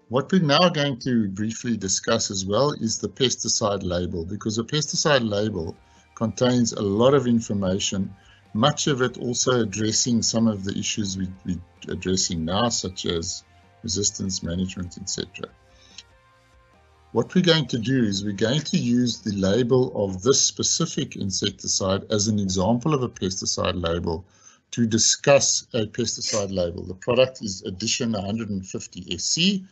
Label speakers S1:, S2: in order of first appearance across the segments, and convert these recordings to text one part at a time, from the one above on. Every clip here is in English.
S1: What we're now going to briefly discuss as well is the pesticide label, because a pesticide label contains a lot of information, much of it also addressing some of the issues we're addressing now, such as resistance management, etc. What we're going to do is we're going to use the label of this specific insecticide as an example of a pesticide label to discuss a pesticide label. The product is Edition 150 SC,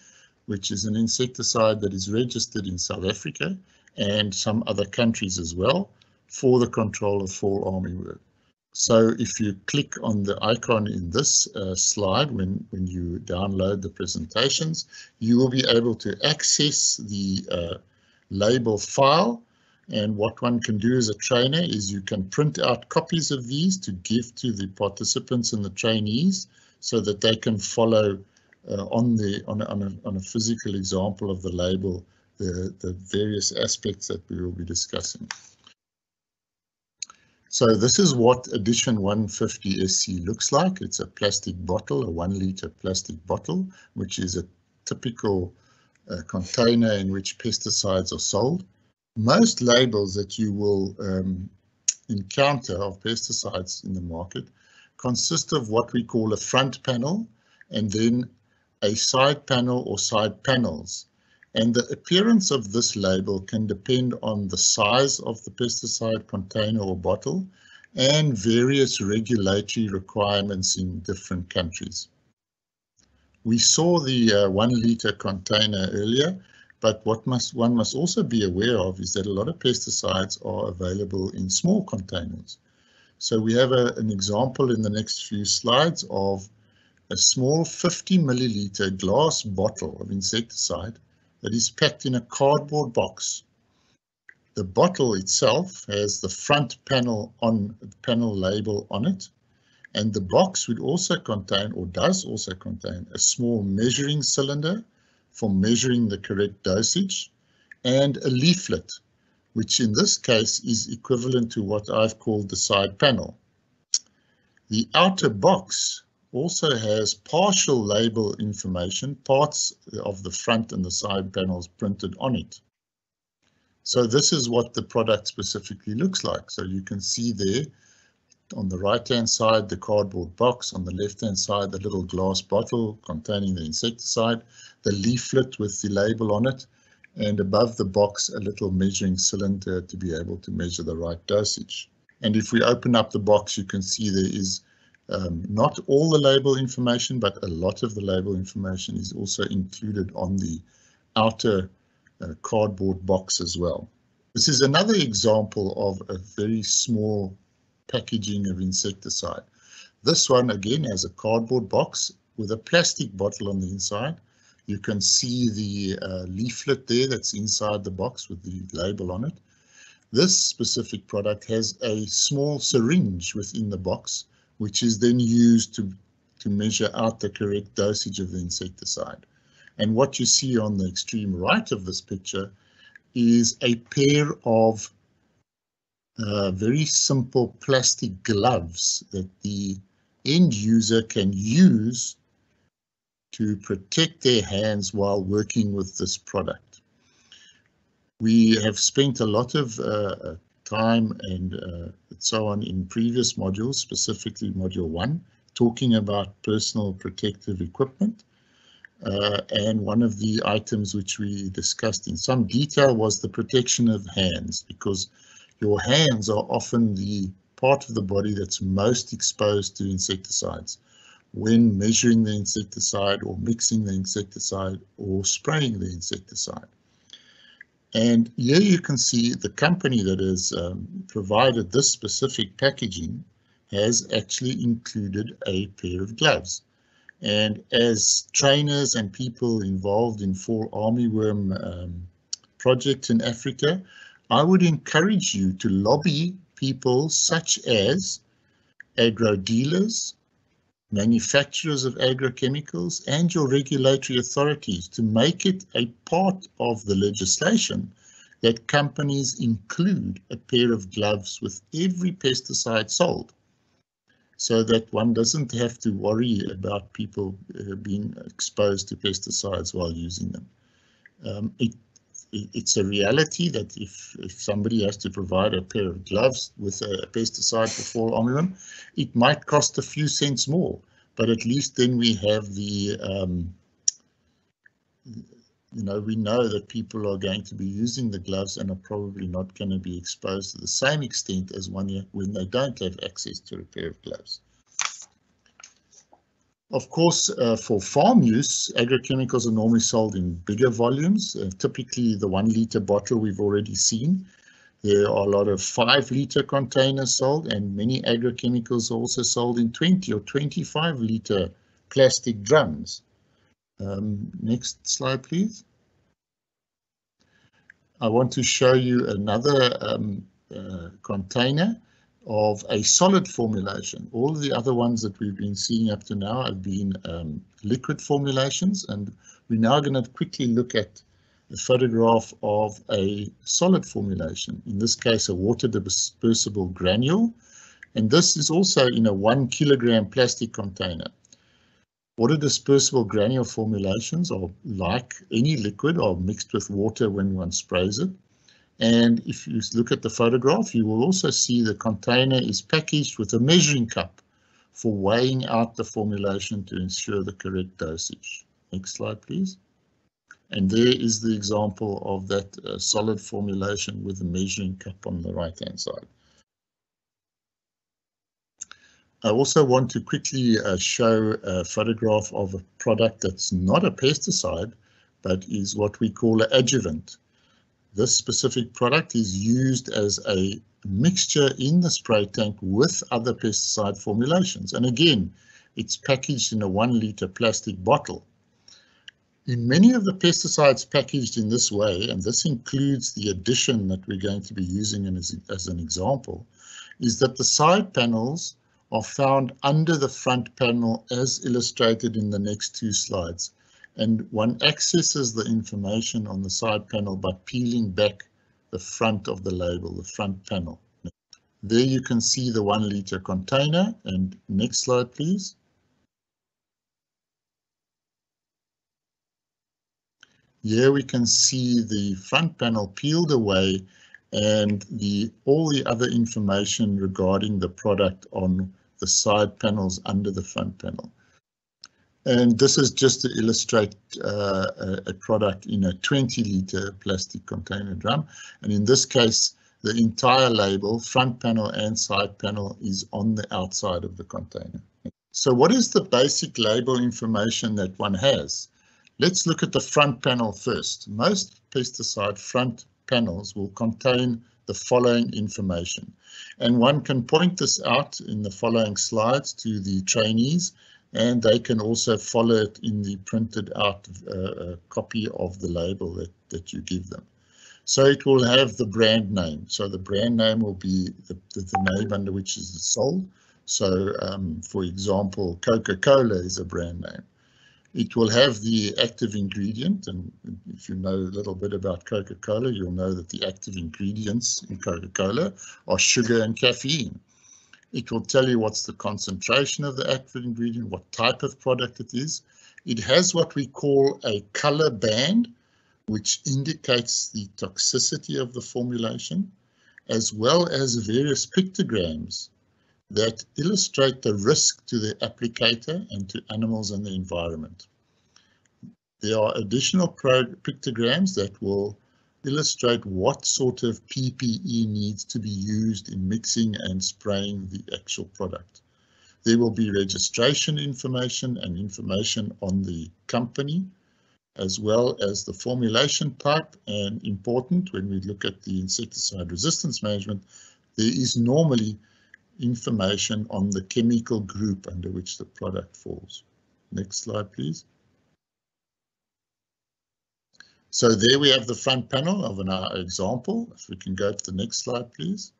S1: which is an insecticide that is registered in South Africa and some other countries as well for the control of fall armyworm. So if you click on the icon in this slide, when you download the presentations, you will be able to access the label file. And what one can do as a trainer is you can print out copies of these to give to the participants and the trainees so that they can follow on a physical example of the label, the various aspects that we will be discussing. So this is what Edition 150 SC looks like. It's a plastic bottle, a 1 liter plastic bottle, which is a typical container in which pesticides are sold. Most labels that you will encounter of pesticides in the market consist of what we call a front panel and then a side panel or side panels. And the appearance of this label can depend on the size of the pesticide container or bottle and various regulatory requirements in different countries. We saw the 1 liter container earlier, but what one must also be aware of is that a lot of pesticides are available in small containers. So we have an example in the next few slides of a small 50 milliliter glass bottle of insecticide that is packed in a cardboard box. The bottle itself has the front panel label on it, and the box would also contain, or does also contain, a small measuring cylinder for measuring the correct dosage, and a leaflet, which in this case is equivalent to what I've called the side panel. The outer box also has partial label information, parts of the front and the side panels printed on it. So this is what the product specifically looks like. So you can see there on the right-hand side the cardboard box, on the left-hand side the little glass bottle containing the insecticide, the leaflet with the label on it, and above the box a little measuring cylinder to be able to measure the right dosage. And if we open up the box, you can see there is not all the label information, but a lot of the label information is also included on the outer cardboard box as well. This is another example of a very small packaging of insecticide. This one again has a cardboard box with a plastic bottle on the inside. You can see the leaflet there that's inside the box with the label on it. This specific product has a small syringe within the box, which is then used to measure out the correct dosage of the insecticide. And what you see on the extreme right of this picture is a pair of very simple plastic gloves that the end user can use to protect their hands while working with this product. We have spent a lot of time and so on in previous modules, specifically module 1, talking about personal protective equipment. And one of the items which we discussed in some detail was the protection of hands, because your hands are often the part of the body that's most exposed to insecticides when measuring the insecticide or mixing the insecticide or spraying the insecticide. And here you can see the company that has provided this specific packaging has actually included a pair of gloves. And as trainers and people involved in fall armyworm projects in Africa, I would encourage you to lobby people such as agro dealers, manufacturers of agrochemicals, and your regulatory authorities to make it a part of the legislation that companies include a pair of gloves with every pesticide sold. so that one doesn't have to worry about people being exposed to pesticides while using them. It's a reality that if somebody has to provide a pair of gloves with a pesticide for fall armyworm, it might cost a few cents more, but at least then we have the we know that people are going to be using the gloves and are probably not going to be exposed to the same extent as when they don't have access to a pair of gloves. Of course, for farm use, agrochemicals are normally sold in bigger volumes. Typically, the 1 litre bottle we've already seen. There are a lot of 5 litre containers sold, and many agrochemicals are also sold in 20 or 25 litre plastic drums. Next slide, please. I want to show you another container of a solid formulation. All the other ones that we've been seeing up to now have been liquid formulations, and we're now going to quickly look at a photograph of a solid formulation, in this case a water dispersible granule, and this is also in a 1 kilogram plastic container. Water dispersible granule formulations are like any liquid, are mixed with water when one sprays it. And if you look at the photograph, you will also see the container is packaged with a measuring cup for weighing out the formulation to ensure the correct dosage. Next slide, please. And there is the example of that solid formulation with the measuring cup on the right-hand side. I also want to quickly show a photograph of a product that's not a pesticide, but is what we call an adjuvant. This specific product is used as a mixture in the spray tank with other pesticide formulations. And again, it's packaged in a 1 litre plastic bottle. In many of the pesticides packaged in this way, and this includes the addition that we're going to be using as an example, is that the side panels are found under the front panel as illustrated in the next 2 slides. And one accesses the information on the side panel by peeling back the front of the label, the front panel. There you can see the 1 litre container, and next slide please. Here we can see the front panel peeled away and all the other information regarding the product on the side panels under the front panel. And this is just to illustrate a product in a 20 litre plastic container drum. And in this case, the entire label, front panel and side panel, is on the outside of the container. So what is the basic label information that one has? Let's look at the front panel first. Most pesticide front panels will contain the following information. And one can point this out in the following slides to the trainees, and they can also follow it in the printed out copy of the label that you give them. So it will have the brand name. So the brand name will be the name under which is sold. So for example, Coca-Cola is a brand name. It will have the active ingredient, and if you know a little bit about Coca-Cola, you'll know that the active ingredients in Coca-Cola are sugar and caffeine. It will tell you what's the concentration of the active ingredient, what type of product it is. It has what we call a color band, which indicates the toxicity of the formulation, as well as various pictograms that illustrate the risk to the applicator and to animals and the environment. There are additional pictograms that will illustrate what sort of PPE needs to be used in mixing and spraying the actual product. There will be registration information and information on the company, as well as the formulation type, and important when we look at the insecticide resistance management, there is normally information on the chemical group under which the product falls. Next slide, please. So there we have the front panel of an example. If we can go to the next slide, please.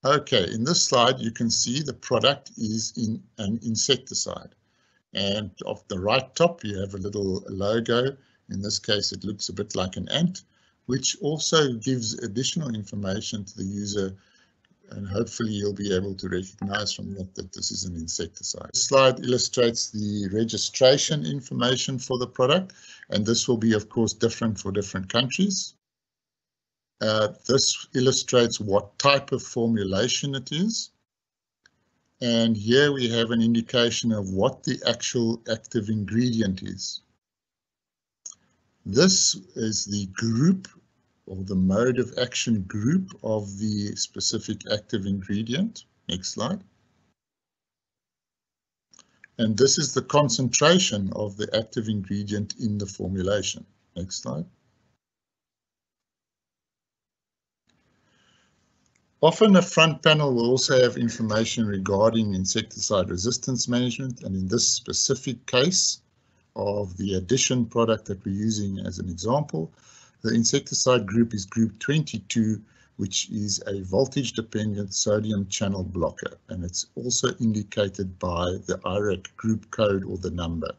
S1: Okay, in this slide, you can see the product is in an insecticide. And off the right top, you have a little logo. In this case, it looks a bit like an ant, which also gives additional information to the user And hopefully you'll be able to recognize from that this is an insecticide. This slide illustrates the registration information for the product, and this will be, of course, different for different countries. This illustrates what type of formulation it is. And here we have an indication of what the actual active ingredient is. This is the group or the mode of action group of the specific active ingredient. Next slide. And this is the concentration of the active ingredient in the formulation. Next slide. Often a front panel will also have information regarding insecticide resistance management, and in this specific case of the addition product that we're using as an example, the insecticide group is group 22, which is a voltage-dependent sodium channel blocker, and it's also indicated by the IRAC group code or the number.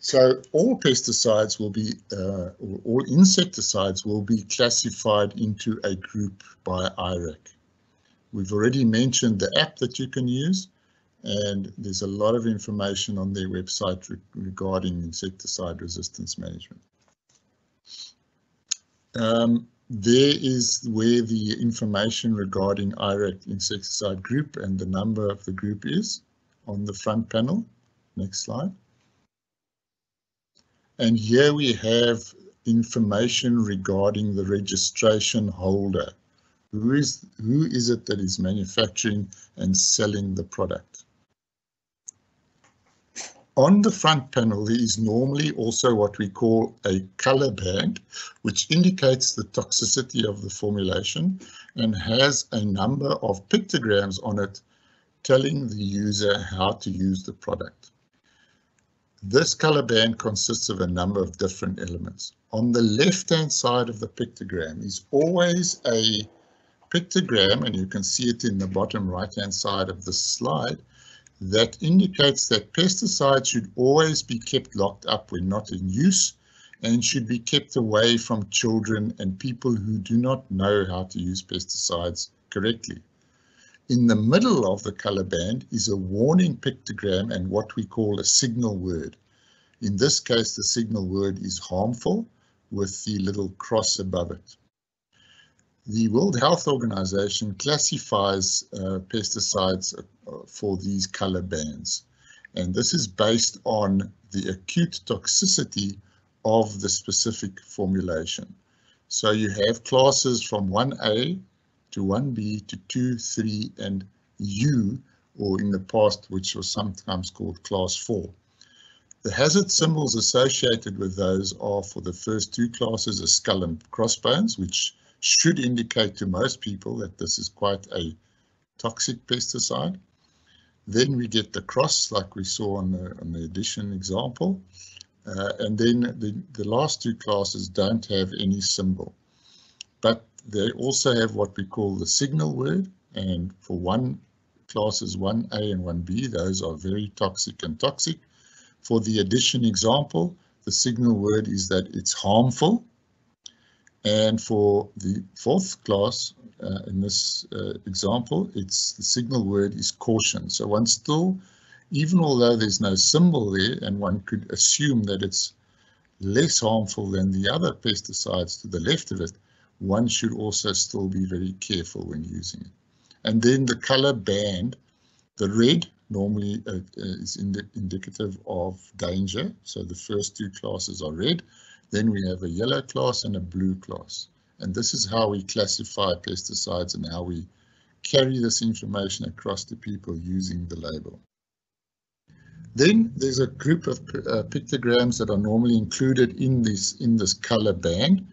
S1: So all pesticides will be, all insecticides will be classified into a group by IRAC. We've already mentioned the app that you can use, and there's a lot of information on their website regarding insecticide resistance management. There is where the information regarding IRAC insecticide group and the number of the group is on the front panel. Next slide. And here we have information regarding the registration holder. Who is it that is manufacturing and selling the product? On the front panel, there is normally also what we call a color band, which indicates the toxicity of the formulation and has a number of pictograms on it telling the user how to use the product. This color band consists of a number of different elements. On the left-hand side of the pictogram is always a pictogram, and you can see it in the bottom right-hand side of the slide, that indicates that pesticides should always be kept locked up when not in use and should be kept away from children and people who do not know how to use pesticides correctly. In the middle of the color band is a warning pictogram and what we call a signal word. In this case, the signal word is harmful with the little cross above it. The World Health Organization classifies pesticides for these color bands, and this is based on the acute toxicity of the specific formulation. So you have classes from 1A to 1B to 2, 3, and U, or in the past, which was sometimes called class 4. The hazard symbols associated with those are, for the first two classes, a skull and crossbones, which should indicate to most people that this is quite a toxic pesticide. Then we get the cross, like we saw on the addition example. And then the last two classes don't have any symbol. But they also have what we call the signal word. And for one classes 1A and 1B, those are very toxic and toxic. For the addition example, the signal word is that it's harmful. And for the fourth class, in this example, the signal word is caution. So one still, even although there's no symbol there, and one could assume that it's less harmful than the other pesticides to the left of it, one should also still be very careful when using it. And then the color band, the red normally is indicative of danger. So the first two classes are red. Then we have a yellow class and a blue class. And this is how we classify pesticides and how we carry this information across to people using the label. Then there's a group of pictograms that are normally included in this color band.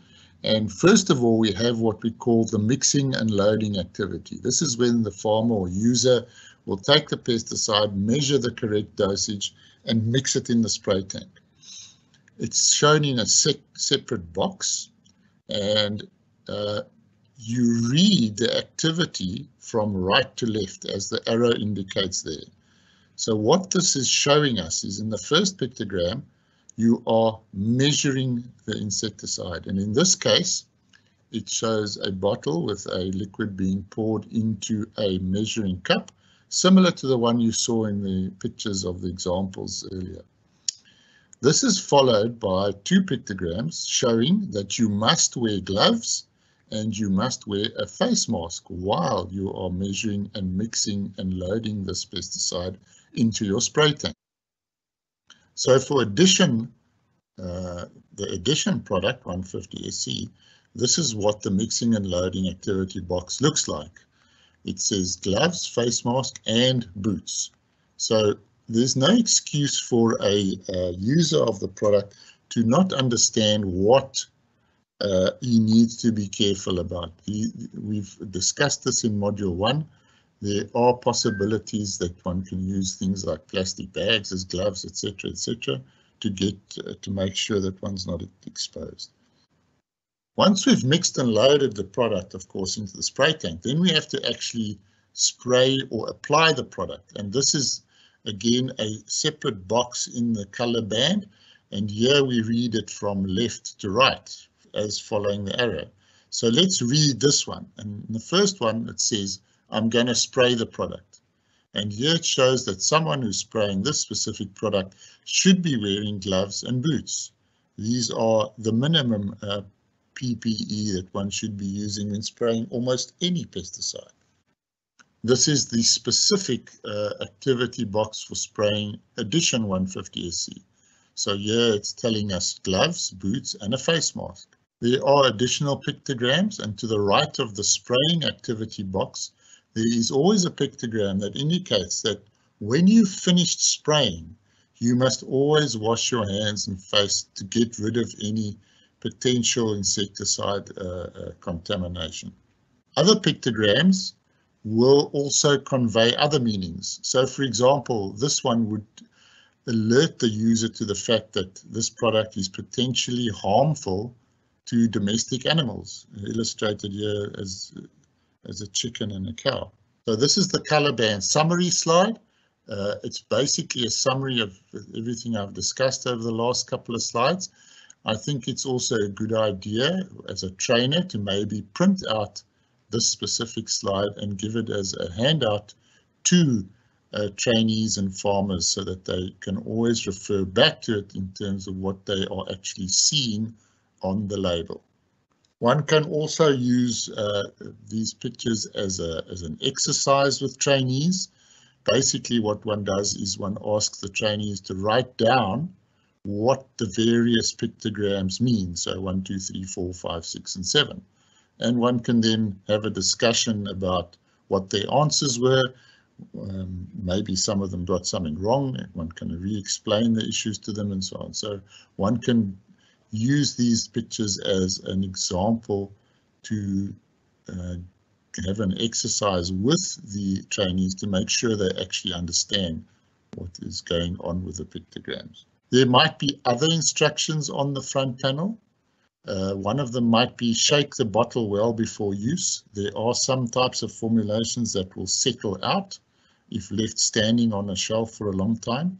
S1: And first of all, we have what we call the mixing and loading activity. This is when the farmer or user will take the pesticide, measure the correct dosage, and mix it in the spray tank. It's shown in a separate box, and you read the activity from right to left as the arrow indicates there. So what this is showing us is in the first pictogram, you are measuring the insecticide. And in this case, it shows a bottle with a liquid being poured into a measuring cup, similar to the one you saw in the pictures of the examples earlier. This is followed by 2 pictograms showing that you must wear gloves and you must wear a face mask while you are measuring and mixing and loading this pesticide into your spray tank. So for addition, the addition product 150 SC, this is what the mixing and loading activity box looks like. It says gloves, face mask and boots. So there's no excuse for a user of the product to not understand what he needs to be careful about. We've discussed this in module 1. There are possibilities that one can use things like plastic bags as gloves, etc., etc., to make sure that one's not exposed. Once we've mixed and loaded the product, of course, into the spray tank, then we have to actually spray or apply the product. And this is, again, a separate box in the color band. And here we read it from left to right as following the arrow. So let's read this one. And in the first one, it says, I'm going to spray the product. And here it shows that someone who's spraying this specific product should be wearing gloves and boots. These are the minimum PPE that one should be using when spraying almost any pesticide. This is the specific activity box for spraying addition 150 SC. So here it's telling us gloves, boots and a face mask. There are additional pictograms, and to the right of the spraying activity box, there is always a pictogram that indicates that when you've finished spraying, you must always wash your hands and face to get rid of any potential insecticide contamination. Other pictograms will also convey other meanings. So, for example, this one would alert the user to the fact that this product is potentially harmful to domestic animals, illustrated here as a chicken and a cow. So this is the color band summary slide. It's basically a summary of everything I've discussed over the last couple of slides. I think it's also a good idea as a trainer to maybe print out this specific slide and give it as a handout to trainees and farmers so that they can always refer back to it in terms of what they are actually seeing on the label. One can also use these pictures as an exercise with trainees. Basically what one does is one asks the trainees to write down what the various pictograms mean. So 1, 2, 3, 4, 5, 6 and 7. And one can then have a discussion about what their answers were. Maybe some of them got something wrong. One can re-explain the issues to them and so on. So one can use these pictures as an example to have an exercise with the trainees to make sure they actually understand what is going on with the pictograms. There might be other instructions on the front panel. One of them might be shake the bottle well before use. There are some types of formulations that will settle out if left standing on a shelf for a long time.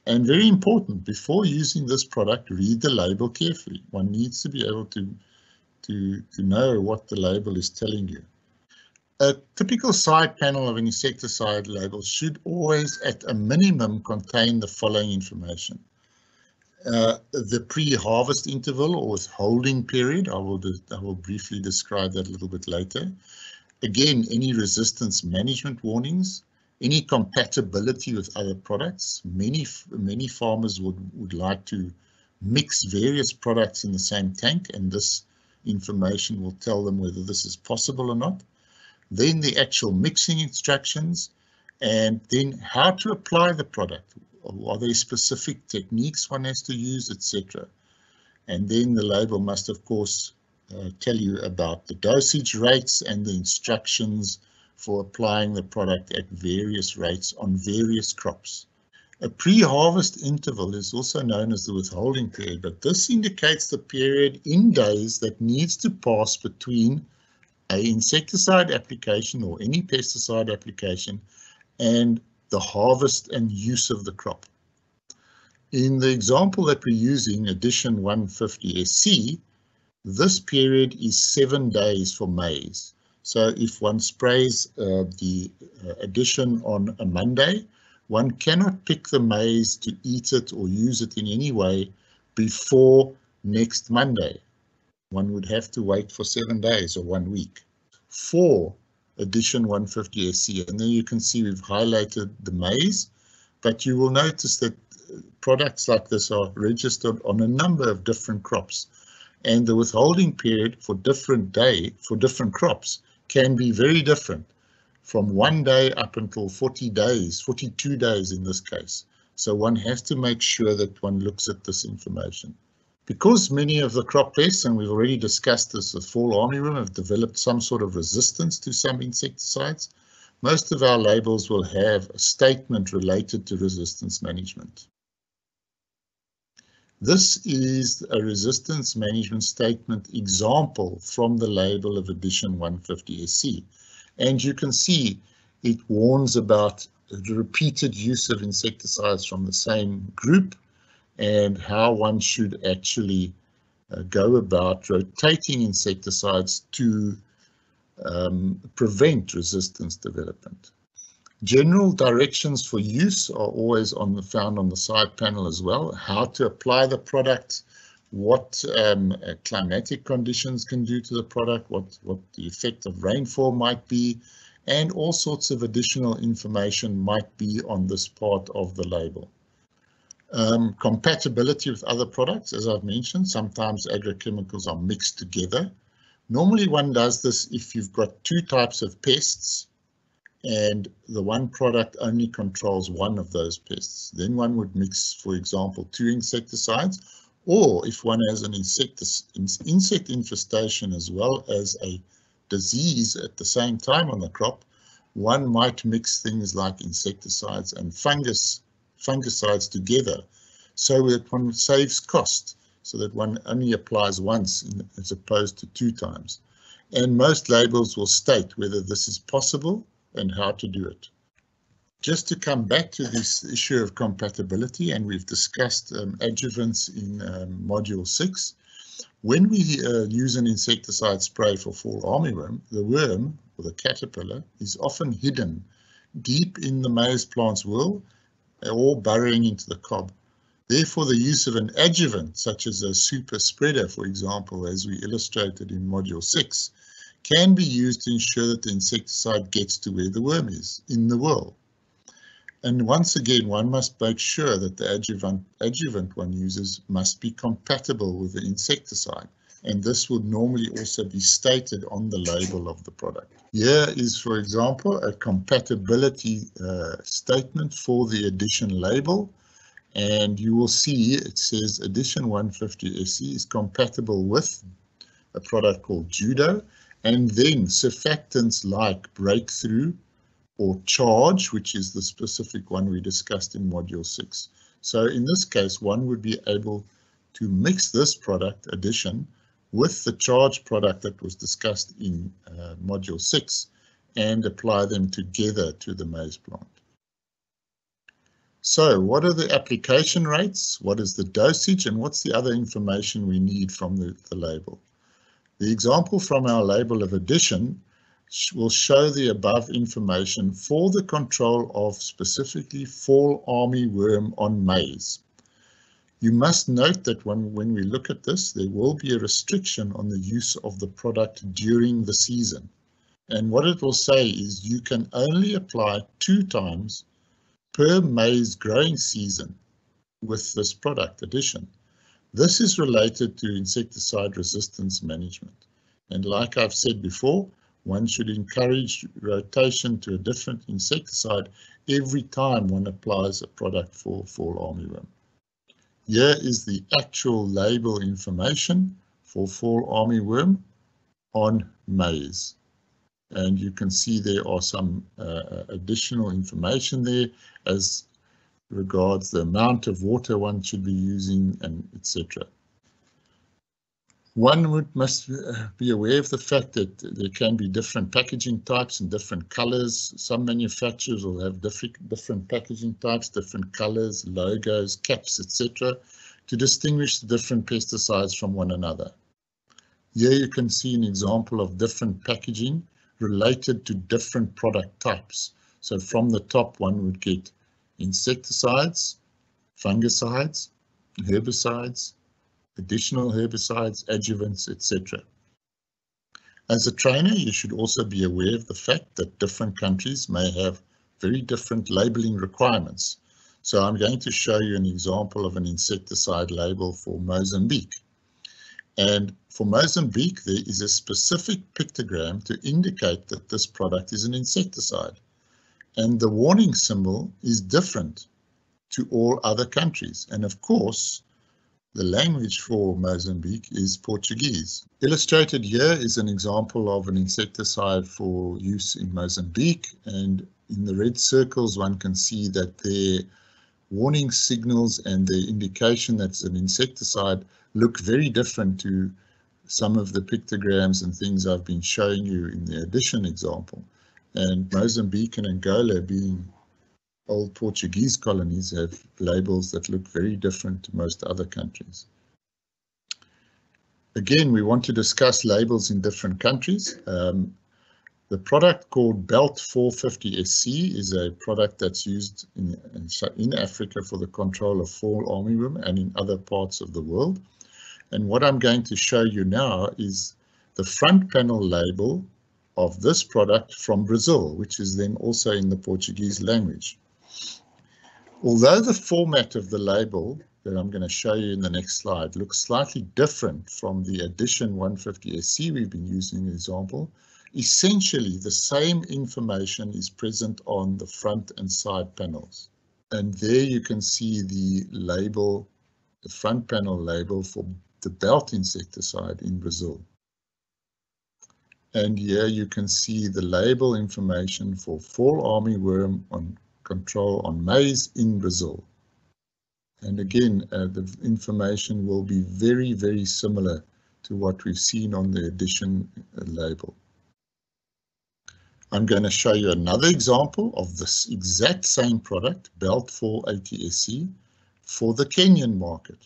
S1: And very important, before using this product, read the label carefully. One needs to be able to know what the label is telling you. A typical side panel of an insecticide label should always, at a minimum, contain the following information. The pre-harvest interval or withholding period, I will briefly describe that a little bit later. Again, any resistance management warnings, any compatibility with other products. Many farmers would like to mix various products in the same tank, and this information will tell them whether this is possible or not. Then the actual mixing instructions, and then how to apply the product. Are there specific techniques one has to use, etc. And then the label must, of course, tell you about the dosage rates and the instructions for applying the product at various rates on various crops. A pre-harvest interval is also known as the withholding period, but this indicates the period in days that needs to pass between an insecticide application or any pesticide application and the harvest and use of the crop. In the example that we're using, addition 150 SC, This period is 7 days for maize. So if one sprays the addition on a Monday, one cannot pick the maize to eat it or use it in any way before next Monday. One would have to wait for 7 days or 1 week for addition 150 SC. And then you can see we've highlighted the maize, but you will notice that products like this are registered on a number of different crops. And the withholding period for different crops can be very different, from 1 day up until 40 days, 42 days in this case. So one has to make sure that one looks at this information. Because many of the crop pests, and we've already discussed this with fall armyworm, have developed some sort of resistance to some insecticides, most of our labels will have a statement related to resistance management. This is a resistance management statement example from the label of addition 150 SC. And you can see it warns about the repeated use of insecticides from the same group and how one should actually go about rotating insecticides to prevent resistance development. General directions for use are always found on the side panel as well. How to apply the product, what climatic conditions can do to the product, what the effect of rainfall might be, and all sorts of additional information might be on this part of the label. Compatibility with other products, as I've mentioned, sometimes agrochemicals are mixed together. Normally one does this if you've got 2 types of pests and the one product only controls one of those pests. Then one would mix, for example, 2 insecticides, or if one has an insect infestation as well as a disease at the same time on the crop, one might mix things like insecticides and fungicides together so that one saves cost, so that one only applies once as opposed to 2 times. And most labels will state whether this is possible and how to do it. Just to come back to this issue of compatibility, and we've discussed adjuvants in module 6. When we use an insecticide spray for fall armyworm, the worm or the caterpillar is often hidden deep in the maize plant's whorl or burrowing into the cob. Therefore, the use of an adjuvant, such as a super spreader, for example, as we illustrated in module 6, can be used to ensure that the insecticide gets to where the worm is, in the whorl. And once again, one must make sure that the adjuvant one uses must be compatible with the insecticide. And this would normally also be stated on the label of the product. Here is, for example, a compatibility statement for the addition label. And you will see it says addition 150 SC is compatible with a product called Judo, and then surfactants like Breakthrough or Charge, which is the specific one we discussed in module 6. So in this case, one would be able to mix this product addition with the Charge product that was discussed in module 6 and apply them together to the maize plant. So what are the application rates? What is the dosage? And what's the other information we need from the label? The example from our label of addition will show the above information for the control of specifically fall armyworm on maize. You must note that when we look at this, there will be a restriction on the use of the product during the season. And what it will say is you can only apply 2 times per maize growing season with this product addition. This is related to insecticide resistance management. And like I've said before, one should encourage rotation to a different insecticide every time one applies a product for fall armyworm. Here is the actual label information for fall armyworm on maize. And you can see there are some additional information there as regards the amount of water one should be using, and etc. One must be aware of the fact that there can be different packaging types and different colors. Some manufacturers will have different packaging types, different colors, logos, caps, etc. to distinguish the different pesticides from one another. Here you can see an example of different packaging related to different product types. So from the top, one would get insecticides, fungicides, herbicides, additional herbicides, adjuvants, etc. As a trainer, you should also be aware of the fact that different countries may have very different labeling requirements. So I'm going to show you an example of an insecticide label for Mozambique. And for Mozambique, there is a specific pictogram to indicate that this product is an insecticide. And the warning symbol is different to all other countries. And of course, the language for Mozambique is Portuguese. Illustrated here is an example of an insecticide for use in Mozambique. And in the red circles, one can see that their warning signals and the indication that it's an insecticide look very different to some of the pictograms and things I've been showing you in the addition example. And Mozambique and Angola, being old Portuguese colonies, have labels that look very different to most other countries. Again, we want to discuss labels in different countries. The product called Belt 450 SC is a product that's used in Africa for the control of fall armyworm and in other parts of the world. And what I'm going to show you now is the front panel label of this product from Brazil, which is then also in the Portuguese language. Although the format of the label that I'm going to show you in the next slide looks slightly different from the Edition 150 SC we've been using as an example, essentially the same information is present on the front and side panels. And there you can see the label, the front panel label for the belt insecticide in Brazil. And here you can see the label information for fall armyworm on control on maize in Brazil. And again, the information will be very, very similar to what we've seen on the Edition label. I'm going to show you another example of this exact same product, Belt 480 SC, for the Kenyan market.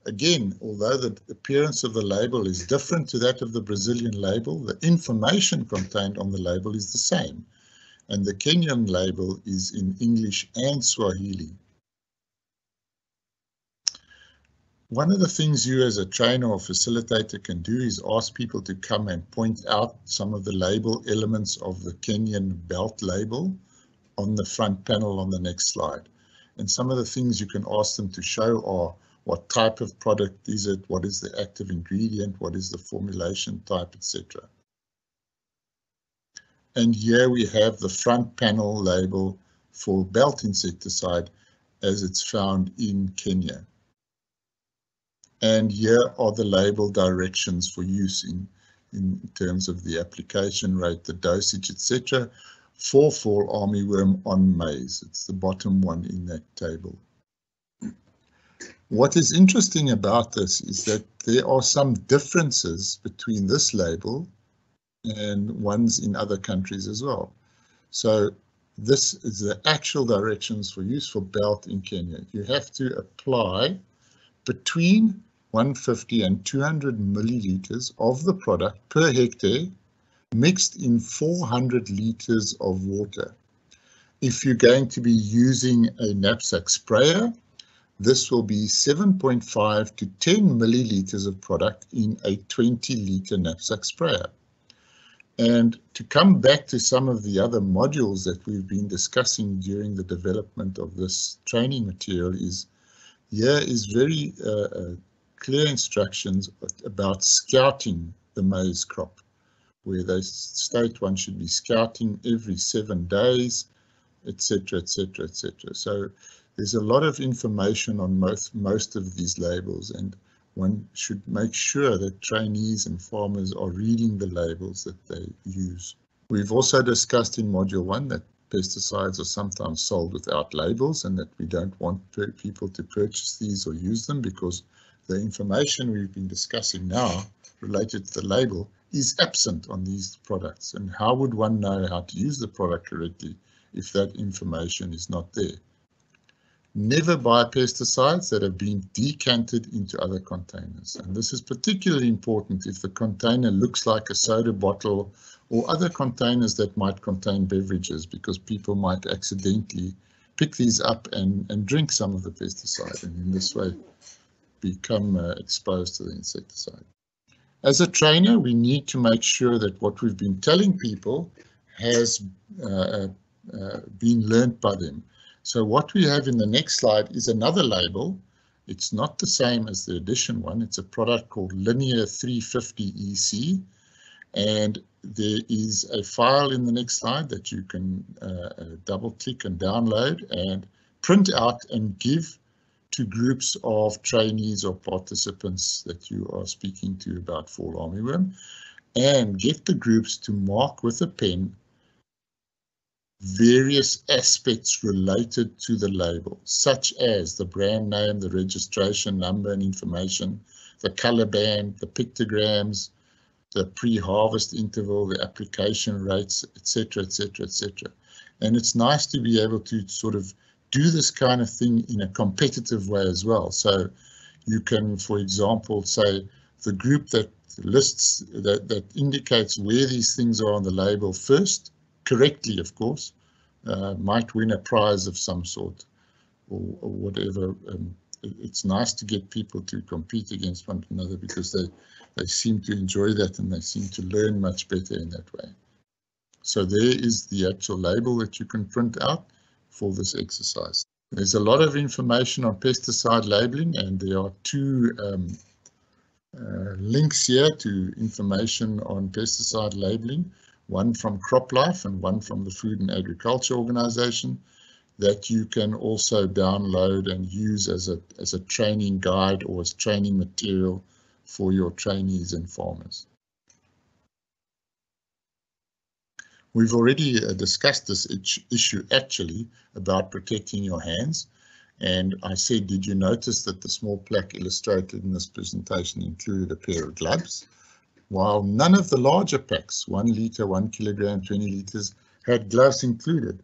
S1: Again, although the appearance of the label is different to that of the Brazilian label, the information contained on the label is the same. And the Kenyan label is in English and Swahili. One of the things you as a trainer or facilitator can do is ask people to come and point out some of the label elements of the Kenyan belt label on the front panel on the next slide. And some of the things you can ask them to show are what type of product is it, what is the active ingredient, what is the formulation type, etc. And here we have the front panel label for belt insecticide as it's found in Kenya. And here are the label directions for use in terms of the application rate, the dosage, etc. for fall armyworm on maize. It's the bottom one in that table. What is interesting about this is that there are some differences between this label and ones in other countries as well. So this is the actual directions for use for belt in Kenya. You have to apply between 150 and 200 milliliters of the product per hectare mixed in 400 liters of water. If you're going to be using a knapsack sprayer, this will be 7.5 to 10 milliliters of product in a 20-liter knapsack sprayer. And to come back to some of the other modules that we've been discussing during the development of this training material is, here is very clear instructions about scouting the maize crop, where they state one should be scouting every 7 days, etc., etc., etc. So there's a lot of information on most of these labels, and one should make sure that trainees and farmers are reading the labels that they use. We've also discussed in Module 1 that pesticides are sometimes sold without labels and that we don't want people to purchase these or use them because the information we've been discussing now related to the label is absent on these products. And how would one know how to use the product correctly if that information is not there? Never buy pesticides that have been decanted into other containers. And this is particularly important if the container looks like a soda bottle or other containers that might contain beverages, because people might accidentally pick these up and drink some of the pesticide, and in this way become exposed to the insecticide. As a trainer, we need to make sure that what we've been telling people has been learned by them. So what we have in the next slide is another label. It's not the same as the edition one. It's a product called Linear 350 EC. And there is a file in the next slide that you can double click and download and print out and give to groups of trainees or participants that you are speaking to about fall armyworm, and get the groups to mark with a pen various aspects related to the label, such as the brand name, the registration number and information, the color band, the pictograms, the pre-harvest interval, the application rates, etc., etc., etc. And it's nice to be able to sort of do this kind of thing in a competitive way as well. So you can, for example, say the group that lists, that indicates where these things are on the label first, correctly, of course, might win a prize of some sort or whatever. It's nice to get people to compete against one another, because they seem to enjoy that and they seem to learn much better in that way. So there is the actual label that you can print out for this exercise. There's a lot of information on pesticide labeling, and there are two links here to information on pesticide labeling, one from CropLife and one from the Food and Agriculture Organization, that you can also download and use as a training guide or as training material for your trainees and farmers. We've already discussed this issue actually about protecting your hands, and I said, did you notice that the small plaque illustrated in this presentation included a pair of gloves, while none of the larger packs, 1 liter, 1 kilogram, 20 liters, had gloves included.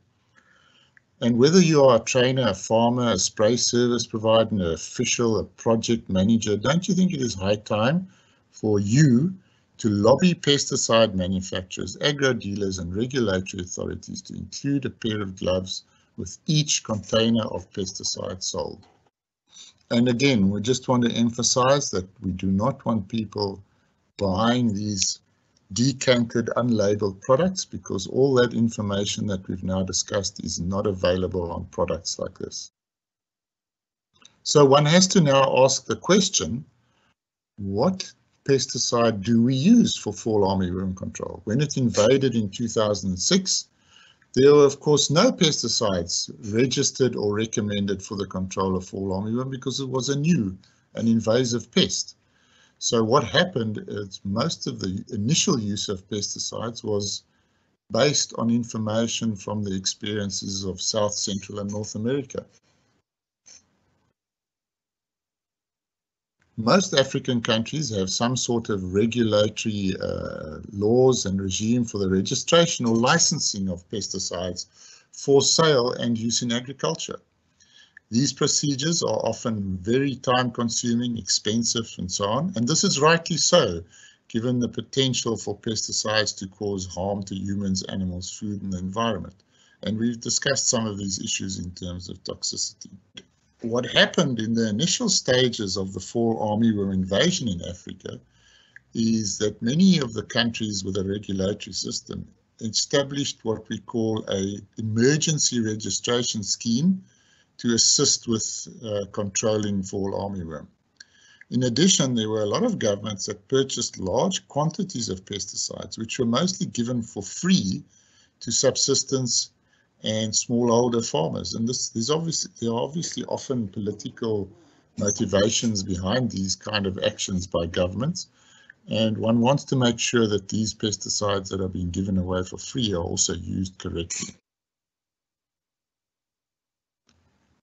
S1: And whether you are a trainer, a farmer, a spray service provider, an official, a project manager, don't you think it is high time for you to lobby pesticide manufacturers, agro dealers and regulatory authorities to include a pair of gloves with each container of pesticides sold? And again, we just want to emphasize that we do not want people buying these decanted, unlabeled products, because all that information that we've now discussed is not available on products like this. So one has to now ask the question, what pesticide do we use for fall armyworm control? When it invaded in 2006, there were of course no pesticides registered or recommended for the control of fall armyworm, because it was an invasive pest. So what happened is most of the initial use of pesticides was based on information from the experiences of South, Central and North America. Most African countries have some sort of regulatory laws and regime for the registration or licensing of pesticides for sale and use in agriculture. These procedures are often very time-consuming, expensive, and so on, and this is rightly so, given the potential for pesticides to cause harm to humans, animals, food, and the environment. And we've discussed some of these issues in terms of toxicity. What happened in the initial stages of the fall armyworm invasion in Africa is that many of the countries with a regulatory system established what we call an emergency registration scheme to assist with controlling fall armyworm. In addition, there were a lot of governments that purchased large quantities of pesticides, which were mostly given for free to subsistence and smallholder farmers. And there are obviously often political motivations behind these kind of actions by governments. And one wants to make sure that these pesticides that are being given away for free are also used correctly.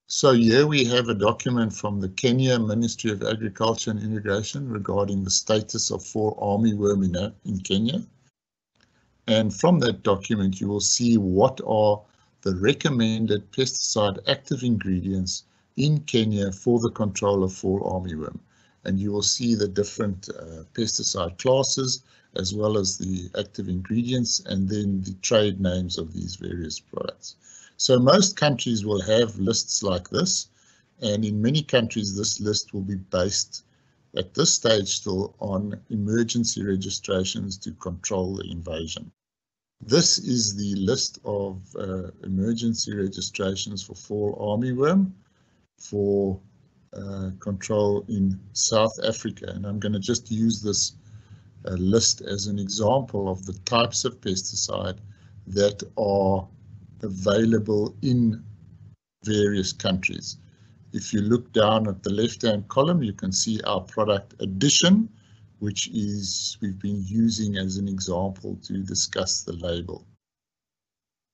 S1: So here we have a document from the Kenya Ministry of Agriculture and Irrigation regarding the status of fall armyworm in Kenya. And from that document, you will see what are the recommended pesticide active ingredients in Kenya for the control of fall armyworm. And you will see the different pesticide classes, as well as the active ingredients, and then the trade names of these various products. So most countries will have lists like this, and in many countries this list will be based at this stage still on emergency registrations to control the invasion. This is the list of emergency registrations for fall armyworm for control in South Africa, and I'm going to just use this list as an example of the types of pesticide that are available in various countries. If you look down at the left-hand column, you can see our product addition, which is we've been using as an example to discuss the label.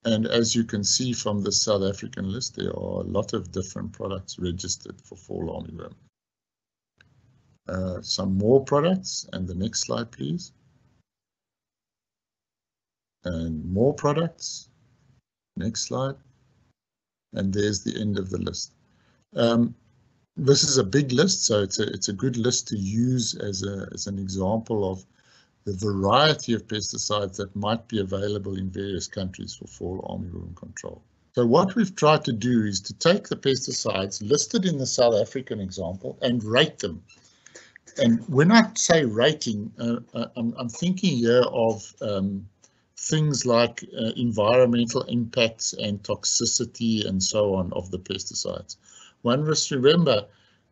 S1: And as you can see from the South African list, there are a lot of different products registered for fall armyworm. Some more products, and the next slide, please. And more products. Next slide. And there's the end of the list. This is a big list, so it's a good list to use as an example of the variety of pesticides that might be available in various countries for fall armyworm control. So what we've tried to do is to take the pesticides listed in the South African example and rate them. And when I say rating, I'm thinking here of things like environmental impacts and toxicity and so on of the pesticides. One must remember,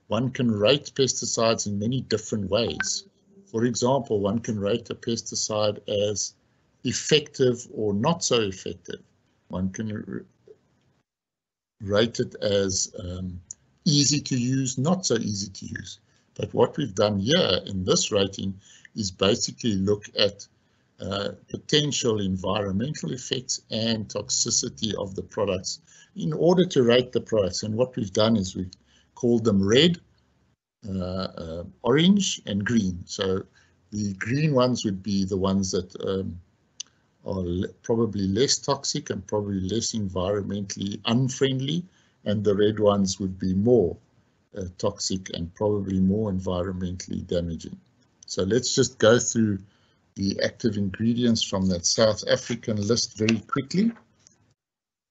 S1: one can rate pesticides in many different ways. For example, one can rate a pesticide as effective or not so effective. One can rate it as easy to use, not so easy to use. But what we've done here in this rating is basically look at potential environmental effects and toxicity of the products in order to rate the products. And what we've done is we've called them red, orange and green. So the green ones would be the ones that are probably less toxic and probably less environmentally unfriendly, and the red ones would be more toxic and probably more environmentally damaging. So let's just go through the active ingredients from that South African list very quickly.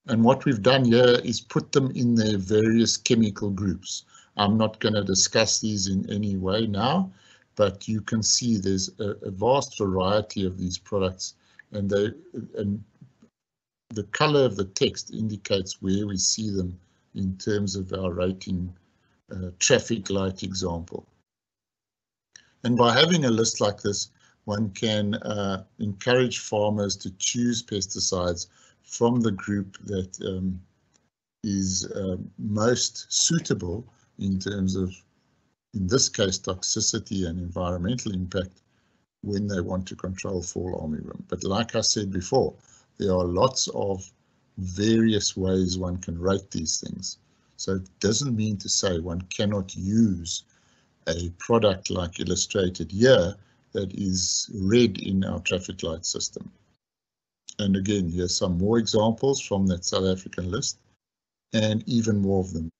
S1: And what we've done here is put them in their various chemical groups. I'm not going to discuss these in any way now, but you can see there's a vast variety of these products, and the color of the text indicates where we see them in terms of our rating traffic light example. And by having a list like this, one can encourage farmers to choose pesticides from the group that is most suitable in terms of, in this case, toxicity and environmental impact when they want to control fall armyworm. But like I said before, there are lots of various ways one can rate these things. So it doesn't mean to say one cannot use a product like illustrated here that is red in our traffic light system. And again, here's some more examples from that South African list, and even more of them.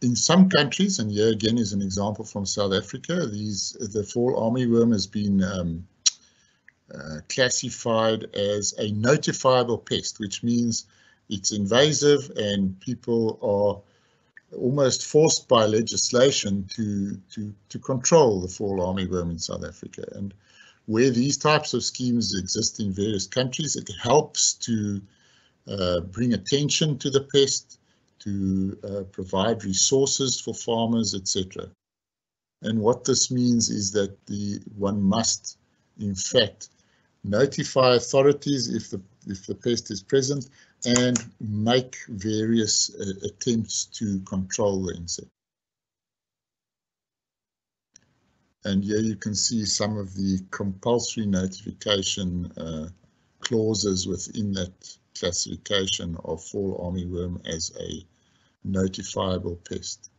S1: In some countries, and here again is an example from South Africa, the fall armyworm has been classified as a notifiable pest, which means it's invasive and people are almost forced by legislation to control the fall armyworm in South Africa. And where these types of schemes exist in various countries, it helps to bring attention to the pest, to provide resources for farmers, etc. And what this means is that one must, in fact, notify authorities if the pest is present and make various attempts to control the insect. And here you can see some of the compulsory notification clauses within that classification of fall armyworm as a notifiable pest.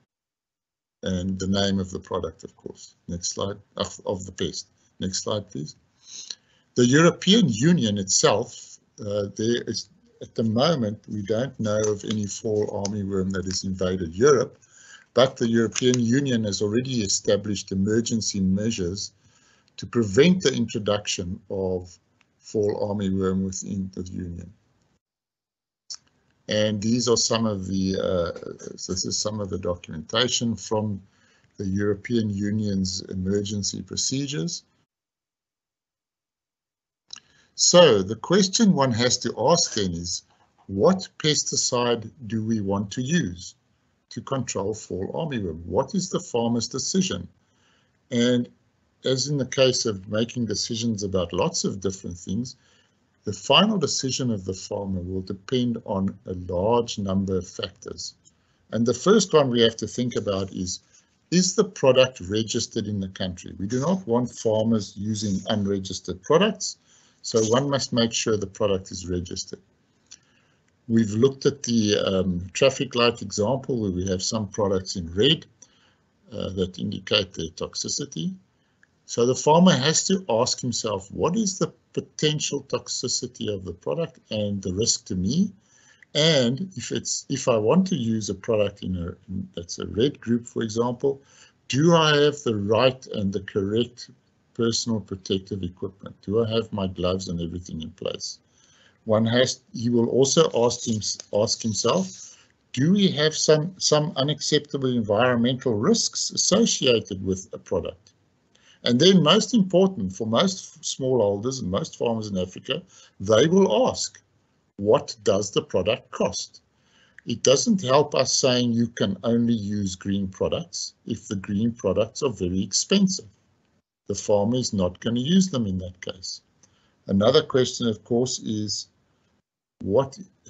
S1: And the name of the product, of course. Next slide, of the pest. Next slide, please. The European Union itself, there is at the moment, we don't know of any fall armyworm that has invaded Europe, but the European Union has already established emergency measures to prevent the introduction of fall armyworm within the Union. And these are some of the, this is some of the documentation from the European Union's emergency procedures. So the question one has to ask then is, what pesticide do we want to use to control fall armyworm? What is the farmer's decision? And as in the case of making decisions about lots of different things, the final decision of the farmer will depend on a large number of factors. And the first one we have to think about is the product registered in the country? We do not want farmers using unregistered products, so one must make sure the product is registered. We've looked at the traffic light example where we have some products in red that indicate their toxicity. So the farmer has to ask himself, what is the potential toxicity of the product and the risk to me? And if I want to use a product that's a red group, for example, do I have the right and the correct personal protective equipment? Do I have my gloves and everything in place? He will also ask himself, do we have some unacceptable environmental risks associated with a product? And then most important for most smallholders and most farmers in Africa, they will ask, what does the product cost? It doesn't help us saying you can only use green products if the green products are very expensive. The farmer is not going to use them in that case. Another question, of course, is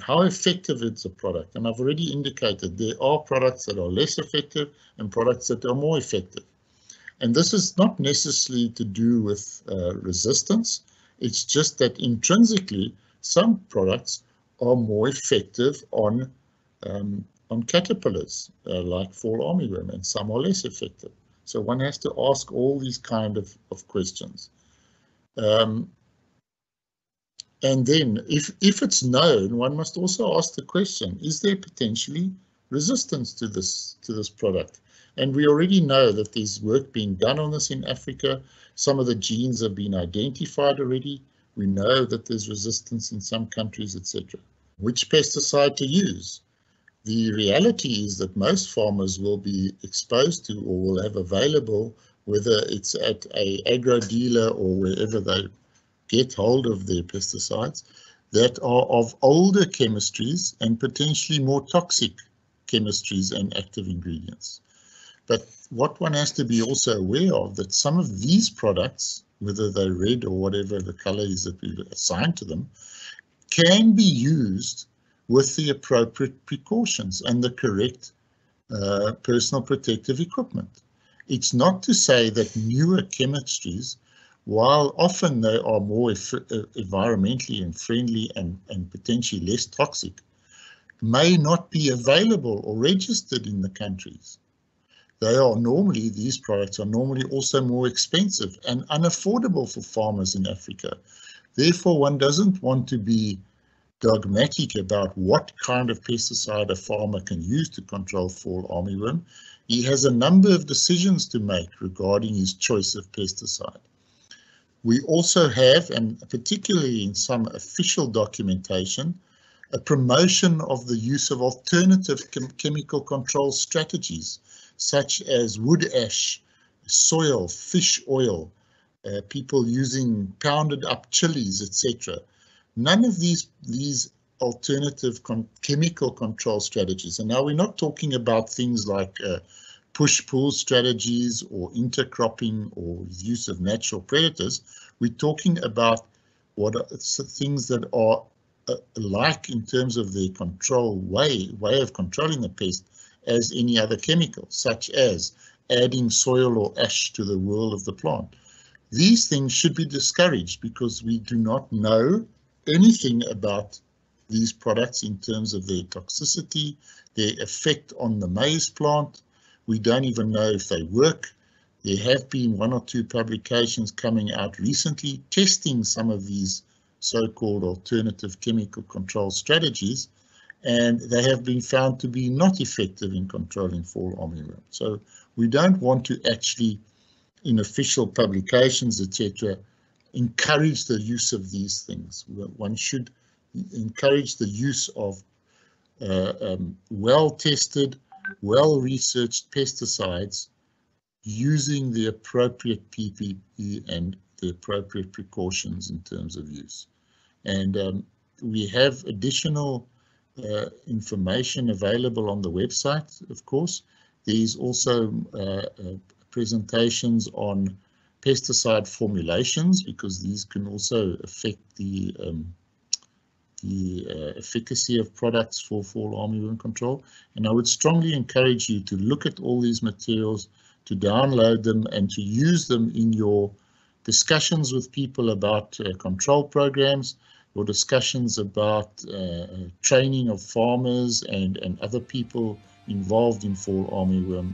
S1: how effective is the product? And I've already indicated there are products that are less effective and products that are more effective. And this is not necessarily to do with resistance. It's just that intrinsically, some products are more effective on caterpillars, like fall armyworm, and some are less effective. So one has to ask all these kind of questions. And then if it's known, one must also ask the question, is there potentially resistance to this product? And we already know that there's work being done on this in Africa. Some of the genes have been identified already. We know that there's resistance in some countries, etc. Which pesticide to use? The reality is that most farmers will be exposed to or will have available, whether it's at an agro dealer or wherever they get hold of their pesticides, that are of older chemistries and potentially more toxic chemistries and active ingredients. But what one has to be also aware of, that some of these products, whether they're red or whatever the color is that we've assigned to them, can be used with the appropriate precautions and the correct personal protective equipment. It's not to say that newer chemistries, while often they are more environmentally friendly and potentially less toxic, may not be available or registered in the countries. These products are normally also more expensive and unaffordable for farmers in Africa. Therefore, one doesn't want to be dogmatic about what kind of pesticide a farmer can use to control fall armyworm. He has a number of decisions to make regarding his choice of pesticide. We also have, and particularly in some official documentation, a promotion of the use of alternative chemical control strategies, such as wood ash, soil, fish oil, people using pounded up chilies, etc. None of these alternative chemical control strategies, and now we're not talking about things like push-pull strategies or intercropping or use of natural predators. We're talking about what are things that are alike in terms of their control way of controlling the pest as any other chemical, such as adding soil or ash to the whorl of the plant. These things should be discouraged because we do not know anything about these products in terms of their toxicity, their effect on the maize plant. We don't even know if they work. There have been 1 or 2 publications coming out recently testing some of these so-called alternative chemical control strategies, and they have been found to be not effective in controlling fall armyworm. So we don't want to actually, in official publications, etc., encourage the use of these things. One should encourage the use of well-tested, well-researched pesticides using the appropriate PPE and the appropriate precautions in terms of use. And we have additional information available on the website, of course. There's also presentations on pesticide formulations, because these can also affect the efficacy of products for fall armyworm control. And I would strongly encourage you to look at all these materials, to download them and to use them in your discussions with people about control programs, your discussions about training of farmers and other people involved in fall armyworm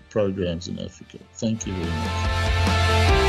S1: programs in Africa. Thank you very much.